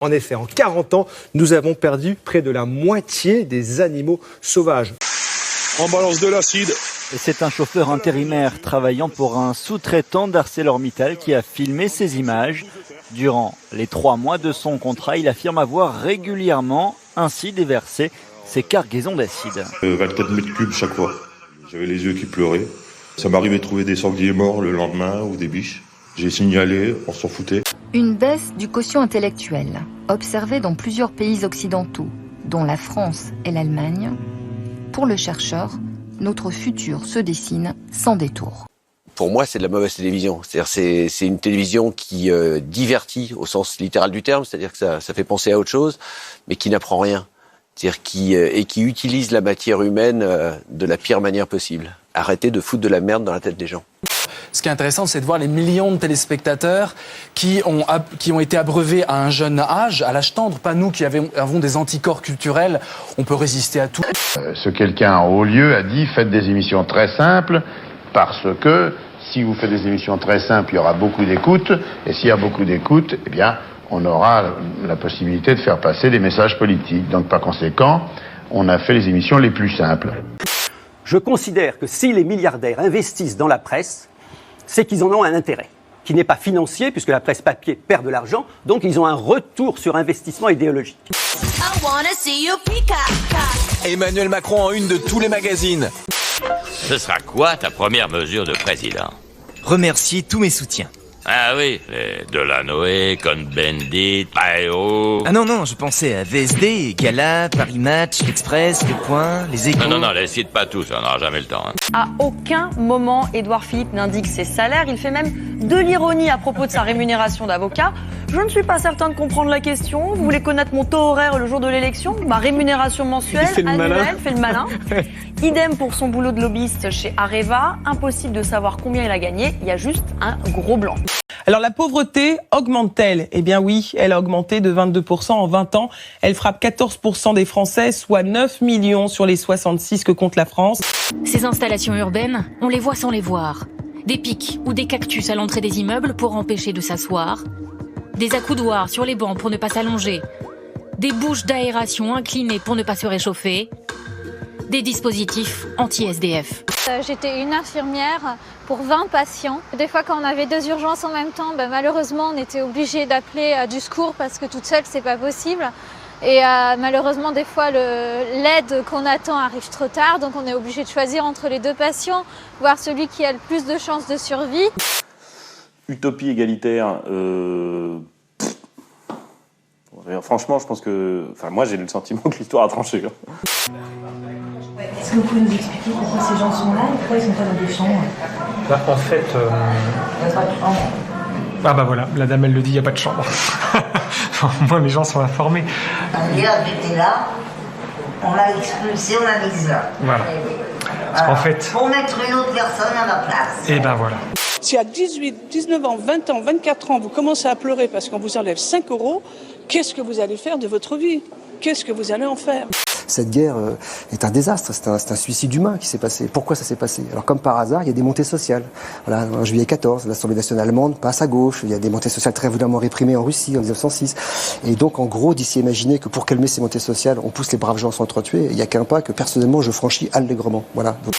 En effet, en 40 ans, nous avons perdu près de la moitié des animaux sauvages. On balance de l'acide. Et c'est un chauffeur intérimaire travaillant pour un sous-traitant d'ArcelorMittal qui a filmé ces images. Durant les 3 mois de son contrat, il affirme avoir régulièrement ainsi déversé ses cargaisons d'acide. 24 mètres cubes chaque fois. J'avais les yeux qui pleuraient. Ça m'arrivait de trouver des sangliers morts le lendemain ou des biches. J'ai signalé, on s'en foutait. Une baisse du quotient intellectuel, observée dans plusieurs pays occidentaux, dont la France et l'Allemagne. Pour le chercheur, notre futur se dessine sans détour. Pour moi, c'est de la mauvaise télévision. C'est-à-dire, c'est une télévision qui divertit au sens littéral du terme, c'est-à-dire que ça fait penser à autre chose, mais qui n'apprend rien. C'est-à-dire qui utilise la matière humaine de la pire manière possible. Arrêtez de foutre de la merde dans la tête des gens. Ce qui est intéressant, c'est de voir les millions de téléspectateurs qui ont été abreuvés à un jeune âge, à l'âge tendre. Pas nous qui avons des anticorps culturels, on peut résister à tout. Ce quelqu'un en haut lieu a dit « Faites des émissions très simples, parce que si vous faites des émissions très simples, il y aura beaucoup d'écoute, et s'il y a beaucoup d'écoute, eh bien, on aura la possibilité de faire passer des messages politiques. Donc par conséquent, on a fait les émissions les plus simples. » Je considère que si les milliardaires investissent dans la presse, c'est qu'ils en ont un intérêt, qui n'est pas financier, puisque la presse papier perd de l'argent, donc ils ont un retour sur investissement idéologique. Emmanuel Macron en une de tous les magazines. Ce sera quoi ta première mesure de président? Remercier tous mes soutiens. Ah oui, Delanoë, Cohn-Bendit, Bayrou... Ah non, je pensais à VSD, Gala, Paris Match, L'Express, Le Point, Les Échos... Non, les cite pas tous, on n'aura jamais le temps. À aucun moment, Édouard Philippe n'indique ses salaires. Il fait même de l'ironie à propos de sa rémunération d'avocat. Je ne suis pas certain de comprendre la question. Vous voulez connaître mon taux horaire le jour de l'élection? Ma rémunération mensuelle, annuelle, fait le malin. Idem pour son boulot de lobbyiste chez Areva. Impossible de savoir combien il a gagné. Il y a juste un gros blanc. Alors la pauvreté augmente-t-elle? Eh bien oui, elle a augmenté de 22% en 20 ans. Elle frappe 14% des Français, soit 9 millions sur les 66 que compte la France. Ces installations urbaines, on les voit sans les voir. Des pics ou des cactus à l'entrée des immeubles pour empêcher de s'asseoir. Des accoudoirs sur les bancs pour ne pas s'allonger. Des bouches d'aération inclinées pour ne pas se réchauffer. Des dispositifs anti-SDF. J'étais une infirmière pour 20 patients. Des fois, quand on avait 2 urgences en même temps, malheureusement, on était obligé d'appeler du secours parce que toute seule, c'est pas possible. Et malheureusement, des fois, l'aide qu'on attend arrive trop tard. Donc, on est obligé de choisir entre les 2 patients, voir celui qui a le plus de chances de survie. Utopie égalitaire, franchement, je pense que... moi, j'ai le sentiment que l'histoire a tranché. Est-ce que vous pouvez nous expliquer pourquoi ces gens sont là et pourquoi ils ne sont pas dans des chambres? En fait... Il n'y a pas de chambre. Ah bah voilà, la dame elle le dit, il n'y a pas de chambre. Moi, mes gens sont informés. Un gars était là, on l'a expulsé, on l'a mis là. Voilà. Parce qu'en fait... Pour mettre une autre personne à la place. Et ben voilà. Si à 18, 19 ans, 20 ans, 24 ans, vous commencez à pleurer parce qu'on vous enlève 5 €, qu'est-ce que vous allez faire de votre vie? Qu'est-ce que vous allez en faire? Cette guerre est un désastre, c'est un suicide humain qui s'est passé. Pourquoi ça s'est passé? Alors comme par hasard, il y a des montées sociales. Voilà, en juillet 14, l'Assemblée nationale allemande passe à gauche, il y a des montées sociales très violemment réprimées en Russie en 1906. Et donc en gros, d'ici imaginer que pour calmer ces montées sociales, on pousse les braves gens à s'entretuer, il n'y a qu'un pas que personnellement je franchis allègrement. Voilà. Donc,